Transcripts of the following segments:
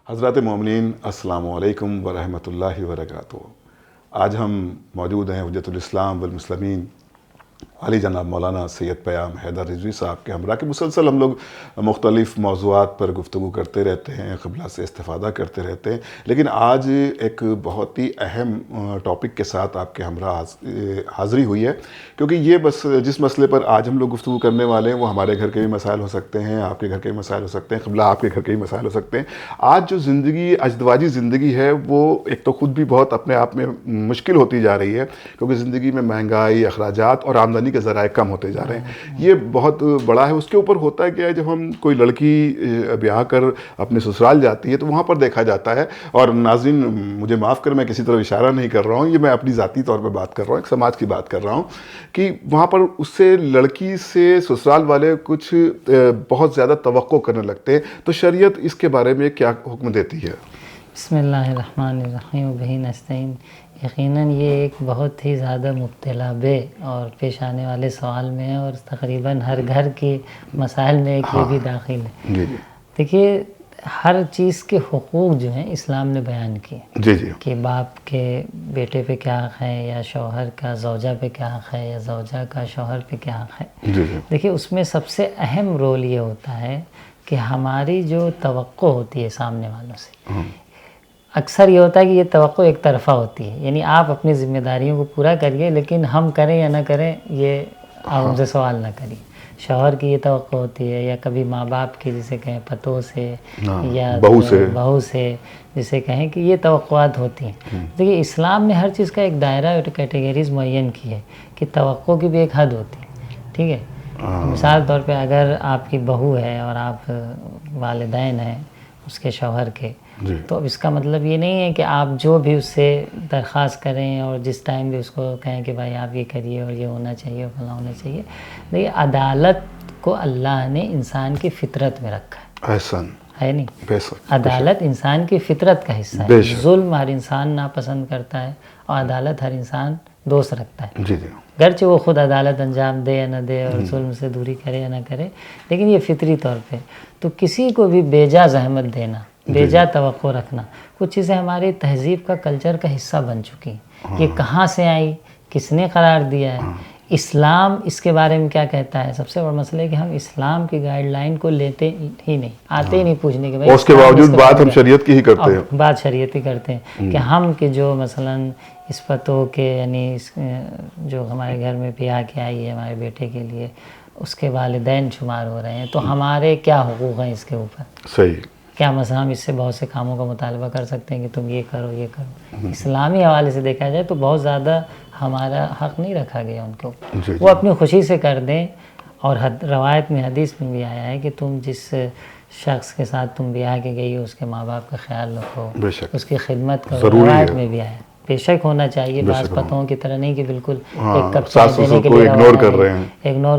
حضرات مومنین السلام علیکم ورحمۃ اللہ وبرکاتہ۔ آج ہم موجود ہیں حجت الاسلام والمسلمین علی جناب مولانا سید پیام حیدر رضوی صاحب کے ہمراہ کہ مسلسل ہم لوگ مختلف موضوعات پر گفتگو کرتے رہتے ہیں، قبلہ سے استفادہ کرتے رہتے ہیں، لیکن آج ایک بہت ہی اہم ٹاپک کے ساتھ آپ کے ہمراہ حاضری ہوئی ہے، کیونکہ یہ بس جس مسئلے پر آج ہم لوگ گفتگو کرنے والے ہیں وہ ہمارے گھر کے بھی مسائل ہو سکتے ہیں، آپ کے گھر کے بھی مسائل ہو سکتے ہیں، قبلہ آپ کے گھر کے بھی مسائل ہو سکتے ہیں۔ آج جو زندگی ازدواجی زندگی ہے وہ ایک تو خود بھی بہت اپنے آپ میں مشکل ہوتی جا رہی ہے، کیونکہ زندگی میں مہنگائی، اخراجات اور آمدنی کے ذرائع کم ہوتے جا رہے ہیں۔ یہ بہت بڑا ہے۔ اس کے اوپر ہوتا ہے کیا ہے، جب ہم کوئی لڑکی بیاہ کر اپنے سسرال جاتی ہے تو وہاں پر دیکھا جاتا ہے، اور ناظرین مجھے معاف کر، میں کسی طرح اشارہ نہیں کر رہا ہوں، یہ میں اپنی ذاتی طور پر بات کر رہا ہوں، ایک سماج کی بات کر رہا ہوں، کہ وہاں پر اس سے لڑکی سے سسرال والے کچھ بہت زیادہ توقع کرنے لگتے ہیں۔ تو شریعت اس کے بارے میں کیا حکم دیتی ہے؟ بسم اللہ الرحمن الرحیم وبہ نستعین۔ یقیناً یہ ایک بہت ہی زیادہ مبتلا بے اور پیش آنے والے سوال میں ہے، اور تقریباً ہر گھر کے مسائل میں ایک یہ بھی داخل ہے۔ دیکھیے، ہر چیز کے حقوق جو ہیں اسلام نے بیان کیے کہ باپ کے بیٹے پہ کیا حق ہے، یا شوہر کا زوجہ پہ کیا حق ہے، یا زوجہ کا شوہر پہ کیا حق ہے۔ دیکھیے، اس میں سب سے اہم رول یہ ہوتا ہے کہ ہماری جو توقع ہوتی ہے سامنے والوں سے، اکثر یہ ہوتا ہے کہ یہ توقع ایک طرفہ ہوتی ہے، یعنی آپ اپنی ذمہ داریوں کو پورا کریے، لیکن ہم کریں یا نہ کریں یہ آپ ہم سے سوال نہ کریے۔ شوہر کی یہ توقع ہوتی ہے، یا کبھی ماں باپ کی جسے کہیں پتوں سے، یا بہو سے جسے کہیں، کہ یہ توقعات ہوتی ہیں۔ دیکھیے، اسلام نے ہر چیز کا ایک دائرہ اور کیٹیگریز معین کی ہے کہ توقع کی بھی ایک حد ہوتی ہے، ٹھیک ہے۔ مثال طور پہ اگر آپ کی بہو ہے اور آپ والدین ہیں اس کے شوہر کے، تو اب اس کا مطلب یہ نہیں ہے کہ آپ جو بھی اس سے درخواست کریں اور جس ٹائم بھی اس کو کہیں کہ بھائی آپ یہ کریے اور یہ ہونا چاہیے اور فلاں ہونا چاہیے۔ دیکھیے، عدالت کو اللہ نے انسان کی فطرت میں رکھا ہے، احسن ہے نہیں؟ عدالت انسان کی فطرت کا حصہ ہے۔ ظلم ہر انسان ناپسند کرتا ہے، اور عدالت ہر انسان دوست رکھتا ہے، گرچہ وہ خود عدالت انجام دے یا نہ دے، اور ظلم سے دوری کرے یا نہ کرے، لیکن یہ فطری طور پہ۔ تو کسی کو بھی بے جا زحمت دینا، بے جا توقع رکھنا، کچھ چیزیں ہماری تہذیب کا، کلچر کا حصہ بن چکی ہیں۔ یہ کہاں سے آئی، کس نے قرار دیا ہے، اسلام اس کے بارے میں کیا کہتا ہے؟ سب سے بڑا مسئلہ ہے کہ ہم اسلام کی گائیڈ لائن کو لیتے ہی نہیں، آتے ہی نہیں پوچھنے کے، اس کے باوجود بات ہم شریعت کی ہی کرتے ہیں، بات شریعت کی کرتے ہیں، کہ ہم کہ جو مثلاً اس پتوں کے، یعنی جو ہمارے گھر میں بیاہ کے آئی ہے ہمارے بیٹے کے لیے، اس کے والدین شمار ہو رہے ہیں، تو ہمارے کیا حقوق ہیں اس کے اوپر؟ صحیح۔ کیا مثلا ہم اس سے بہت سے کاموں کا مطالبہ کر سکتے ہیں کہ تم یہ کرو یہ کرو؟ اسلامی حوالے سے دیکھا جائے تو بہت زیادہ ہمارا حق نہیں رکھا گیا ان کو، وہ اپنی خوشی سے کر دیں۔ اور روایت میں، حدیث میں بھی آیا ہے کہ تم جس شخص کے ساتھ تم بیاہ کے گئی ہو اس کے ماں باپ کا خیال رکھو، اس کی خدمت کرو، روایت میں بھی آیا ہے۔ بے شک ہونا چاہیے، بعض پتوں کی طرح نہیں کہ بالکل ایک کپ چائے دینے کے لیے اگنور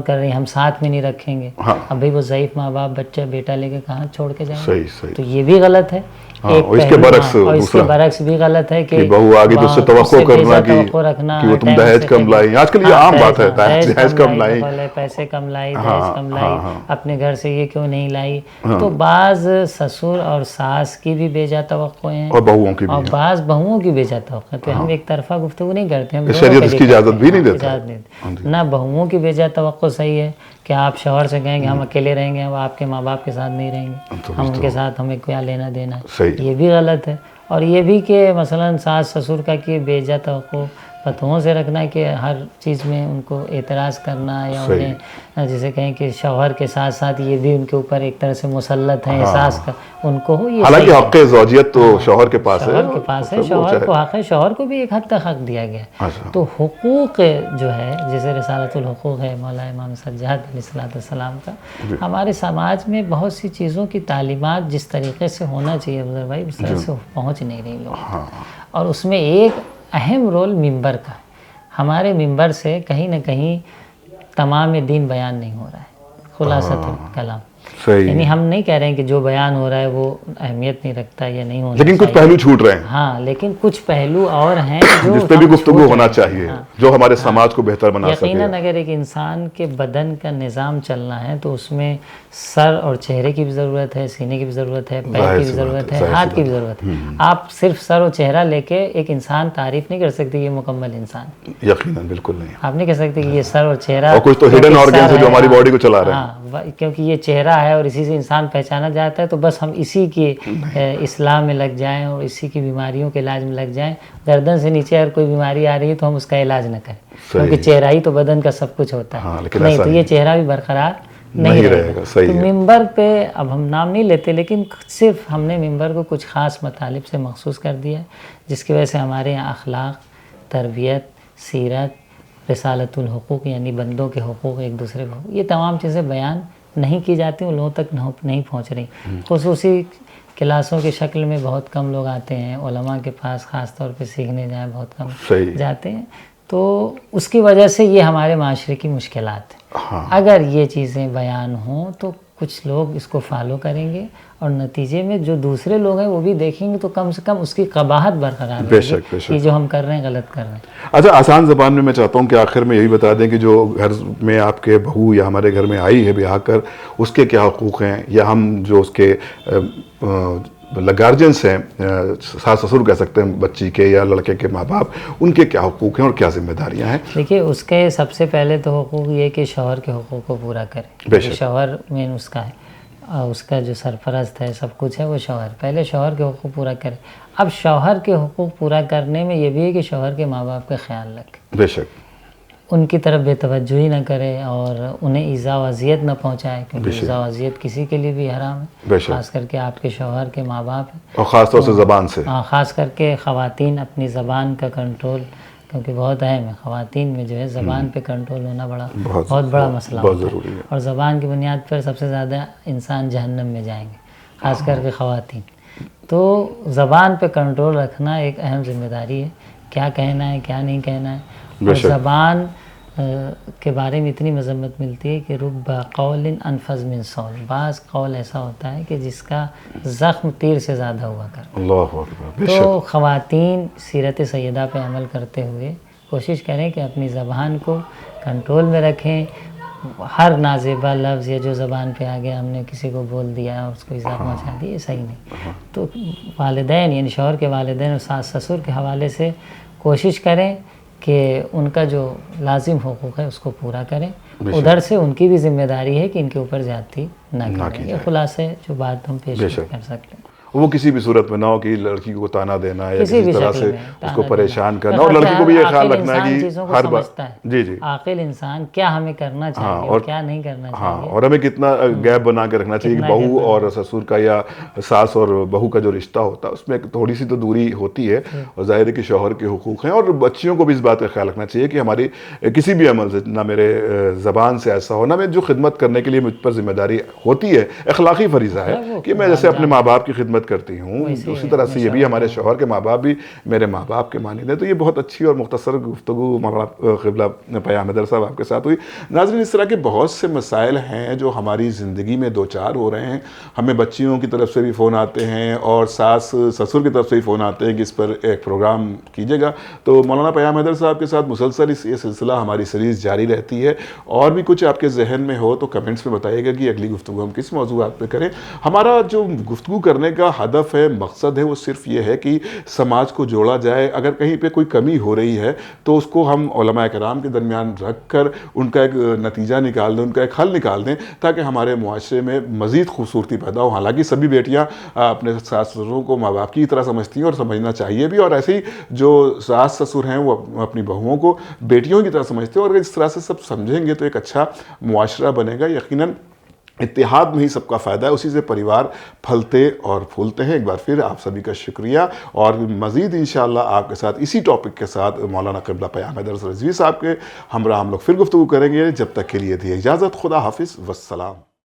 کر رہے ہیں، ہم ساتھ میں نہیں رکھیں گے۔ اب بھائی وہ ضعیف ماں باپ بچہ بیٹا لے کے کہاں چھوڑ کے جائیں گے؟ تو یہ بھی غلط ہے۔ اس کے برعکس بھی غلط ہے کہ بہو آگے تو سے توقع کرنا کہ وہ تم دہیج کم لائی۔ آج کل یہ عام بات ہے، دہیج کم لائی، پیسے کم لائی، دہیج کم لائی، اپنے گھر سے یہ کیوں نہیں لائی۔ تو بعض سسر اور ساس کی بھی بے جا توقع ہیں، اور بعض بہوؤں کی بے جا توقع۔ تو ہم ایک طرفہ گفتگو نہیں کرتے، ہم شریعت اس کی اجازت بھی نہیں دیتی۔ نہ بہوؤں کی بے جا توقع صحیح ہے کہ آپ شوہر سے کہیں کہ ہم اکیلے رہیں گے، ہم آپ کے ماں باپ کے ساتھ نہیں رہیں گے، ہم ان کے ساتھ ہمیں کیا لینا دینا ہے، یہ بھی غلط ہے۔ اور یہ بھی کہ مثلاً ساس سسر کا کہ بے جا توقع پتوؤں سے رکھنا ہے کہ ہر چیز میں ان کو اعتراض کرنا، یا انہیں جسے کہیں کہ شوہر کے ساتھ ساتھ یہ بھی ان کے اوپر ایک طرح سے مسلط ہے احساس کا ان کو ہو۔ یہ حالانکہ حق زوجیت تو شوہر کے پاس ہے، شوہر کے پاس ہے، شوہر کو حق ہے، شوہر کو بھی ایک حد تک حق دیا گیا ہے۔ تو حقوق جو ہے، جیسے رسالۃ الحقوق ہے مولا امام سجاد علیہ السلام کا، ہمارے سماج میں بہت سی چیزوں کی تعلیمات جس طریقے سے ہونا چاہیے افضل بھائی، اس طرح سے پہنچ نہیں رہی لوگوں، اور اس میں ایک اہم رول ممبر کا۔ ہمارے ممبر سے کہیں نہ کہیں تمام دین بیان نہیں ہو رہا ہے، خلاصۃ الکلام۔ صحیح. یعنی ہم نہیں کہہ رہے ہیں کہ جو بیان ہو رہا ہے وہ اہمیت نہیں رکھتا یا نہیں ہونا لیکن کچھ چاہیے. پہلو چھوٹ رہے ہیں ہاں لیکن کچھ پہلو اور ہیں جو جس پہ بھی ہم گفتگو چھوٹ ہونا رہے ہیں. چاہیے ہاں. جو ہمارے سماج کو بہتر بنا سکے. یقیناً اگر ایک انسان کے بدن کا نظام چلنا ہے تو اس میں سر اور چہرے کی بھی ضرورت ہے, سینے کی بھی ضرورت ہے, پیر کی بھی ضرورت ہے, ہاتھ کی بھی ضرورت ہے. آپ صرف سر اور چہرہ لے کے ایک انسان تعریف نہیں کر سکتے یہ مکمل انسان. یقیناً بالکل نہیں. آپ نہیں کہہ سکتے کہ یہ سر اور چہرہ, اور کچھ تو ہڈن آرگنز ہے جو ہماری باڈی کو چلا رہے ہیں. ہاں کیونکہ یہ چہرہ ہے اور اسی سے انسان پہچانا جاتا ہے, تو بس ہم اسی کی اصلاح میں لگ جائیں اور اسی کی بیماریوں کے علاج میں لگ جائیں. گردن سے نیچے اگر کوئی بیماری آ رہی ہے تو ہم اس کا علاج نہ کریں, کیونکہ چہرہ ہی تو بدن کا سب کچھ ہوتا ہے. نہیں تو یہ چہرہ بھی برقرار نہیں رہے گا. تو ممبر پہ اب ہم نام نہیں لیتے, لیکن صرف ہم نے ممبر کو کچھ خاص مطالب سے مخصوص کر دیا ہے, جس کی وجہ سے ہمارے یہاں اخلاق, تربیت, سیرت, رسالت الحقوق یعنی بندوں کے حقوق, ایک دوسرے کے حقوق, یہ تمام چیزیں بیان نہیں کی جاتی, ان لوگوں تک نہیں پہنچ رہی. خصوصی کلاسوں کی شکل میں بہت کم لوگ آتے ہیں, علماء کے پاس خاص طور پہ سیکھنے جائیں بہت کم جاتے ہیں, تو اس کی وجہ سے یہ ہمارے معاشرے کی مشکلات ہیں. اگر یہ چیزیں بیان ہوں تو کچھ لوگ اس کو فالو کریں گے اور نتیجے میں جو دوسرے لوگ ہیں وہ بھی دیکھیں گے, تو کم سے کم اس کی قباحت برقرار رہے گی کہ جو ہم کر رہے ہیں غلط کر رہے ہیں. اچھا, آسان زبان میں چاہتا ہوں کہ آخر میں یہی بتا دیں کہ جو گھر میں آپ کے بہو یا ہمارے گھر میں آئی ہے بیاہ کر, اس کے کیا حقوق ہیں, یا ہم جو اس کے گارجنس ہیں, ساس سسر کہہ سکتے ہیں بچی کے یا لڑکے کے ماں باپ, ان کے کیا حقوق ہیں اور کیا ذمہ داریاں ہیں؟ دیکھیے اس کے سب سے پہلے تو حقوق یہ کہ شوہر کے حقوق کو پورا کرے. شوہر مین اس کا ہے, اس کا جو سرپرست ہے, سب کچھ ہے وہ شوہر. پہلے شوہر کے حقوق پورا کرے. اب شوہر کے حقوق پورا کرنے میں یہ بھی ہے کہ شوہر کے ماں باپ کا خیال رکھے, بے شک ان کی طرف بے توجہی نہ کرے اور انہیں ایذا و اذیت نہ پہنچائے, کیونکہ ایذا و اذیت کسی کے لیے بھی حرام ہے, خاص کر کے آپ کے شوہر کے ماں باپ ہیں, اور خاص طور سے زبان سے. ہاں خاص کر کے خواتین اپنی زبان کا کنٹرول, کیونکہ بہت اہم ہے, خواتین میں جو ہے زبان پہ کنٹرول ہونا بہت بڑا مسئلہ ہوتا ہے. اور زبان کی بنیاد پر سب سے زیادہ انسان جہنم میں جائیں گے, خاص کر کے خواتین. تو زبان پہ کنٹرول رکھنا ایک اہم ذمہ داری ہے, کیا کہنا ہے کیا نہیں کہنا ہے. اور زبان کے بارے میں اتنی مذمت ملتی ہے کہ رب قول انفذ من صول, بعض قول ایسا ہوتا ہے کہ جس کا زخم تیر سے زیادہ ہوا کرتا ہے. اللہ اکبر. تو خواتین سیرت سیدہ پہ عمل کرتے ہوئے کوشش کریں کہ اپنی زبان کو کنٹرول میں رکھیں. ہر نازیبہ لفظ یا جو زبان پہ آ گیا ہم نے کسی کو بول دیا اور اس کو ایذا پہنچا دی, یہ صحیح نہیں. تو والدین یعنی شوہر کے والدین اور ساس سسر کے حوالے سے کوشش کریں کہ ان کا جو لازم حقوق ہے اس کو پورا کریں. ادھر سے ان کی بھی ذمہ داری ہے کہ ان کے اوپر زیادتی نہ کریں. یہ خلاصے جو بات ہم پیش کر سکتے ہیں. وہ کسی بھی صورت میں نہ ہو کہ لڑکی کو تانا دینا یا کسی طرح سے اس کو پریشان کرنا, اور لڑکی کو بھی یہ خیال رکھنا ہے کہ ہر بات عاقل انسان کیا ہمیں کرنا چاہیے اور کیا نہیں کرنا چاہیے, اور ہمیں کتنا گیپ بنا کے رکھنا چاہیے کہ بہو اور سسر کا یا ساس اور بہو کا جو رشتہ ہوتا ہے اس میں تھوڑی سی تو دوری ہوتی ہے, اور ظاہر ہے کہ شوہر کے حقوق ہیں. اور بچیوں کو بھی اس بات کا خیال رکھنا چاہیے کہ ہماری کسی بھی عمل سے نہ میرے زبان سے ایسا ہو, نہ میں جو خدمت کرنے کے لیے مجھ پر ذمہ داری ہوتی ہے, اخلاقی فریضہ ہے کہ میں جیسے اپنے ماں باپ کی خدمت کرتی ہوں, اسی طرح سے یہ بھی ہمارے شوہر کے ماں باپ بھی میرے ماں باپ کے مانند ہیں. تو یہ بہت اچھی اور مختصر گفتگو مولانا قبلہ پیام حیدر صاحب آپ کے ساتھ ہوئی. ناظرین, اس طرح کے بہت سے مسائل ہیں جو ہماری زندگی میں دو چار ہو رہے ہیں. ہمیں بچیوں کی طرف سے بھی فون آتے ہیں اور ساس سسر کی طرف سے بھی فون آتے ہیں کہ اس پر ایک پروگرام کیجیے گا. تو مولانا پیام حیدر صاحب کے ساتھ مسلسل یہ سلسلہ ہماری سیریز جاری رہتی ہے. اور بھی کچھ آپ کے ذہن میں ہو تو کمنٹس میں بتائیے گا کہ اگلی گفتگو ہم کس موضوعات پہ کریں. ہمارا جو گفتگو کرنے کا ہدف ہے, مقصد ہے, وہ صرف یہ ہے کہ سماج کو جوڑا جائے. اگر کہیں پہ کوئی کمی ہو رہی ہے تو اس کو ہم علماء کرام کے درمیان رکھ کر ان کا ایک نتیجہ نکال دیں, ان کا ایک حل نکال دیں, تاکہ ہمارے معاشرے میں مزید خوبصورتی پیدا ہو. حالانکہ سبھی بیٹیاں اپنے ساس سسروں کو ماں باپ کی طرح سمجھتی ہیں اور سمجھنا چاہیے بھی, اور ایسے ہی جو ساس سسر ہیں وہ اپنی بہوؤں کو بیٹیوں کی طرح سمجھتے ہیں. اور اگر اس طرح سے سب سمجھیں گے تو ایک اچھا معاشرہ بنے گا. یقیناً اتحاد میں ہی سب کا فائدہ ہے, اسی سے پریوار پھلتے اور پھولتے ہیں. ایک بار پھر آپ سبھی کا شکریہ, اور مزید انشاءاللہ آپ کے ساتھ اسی ٹاپک کے ساتھ مولانا قبلہ پیام حیدر رضوی صاحب کے ہمراہ ہم لوگ پھر گفتگو کریں گے. جب تک کے لیے دی اجازت, خدا حافظ, والسلام.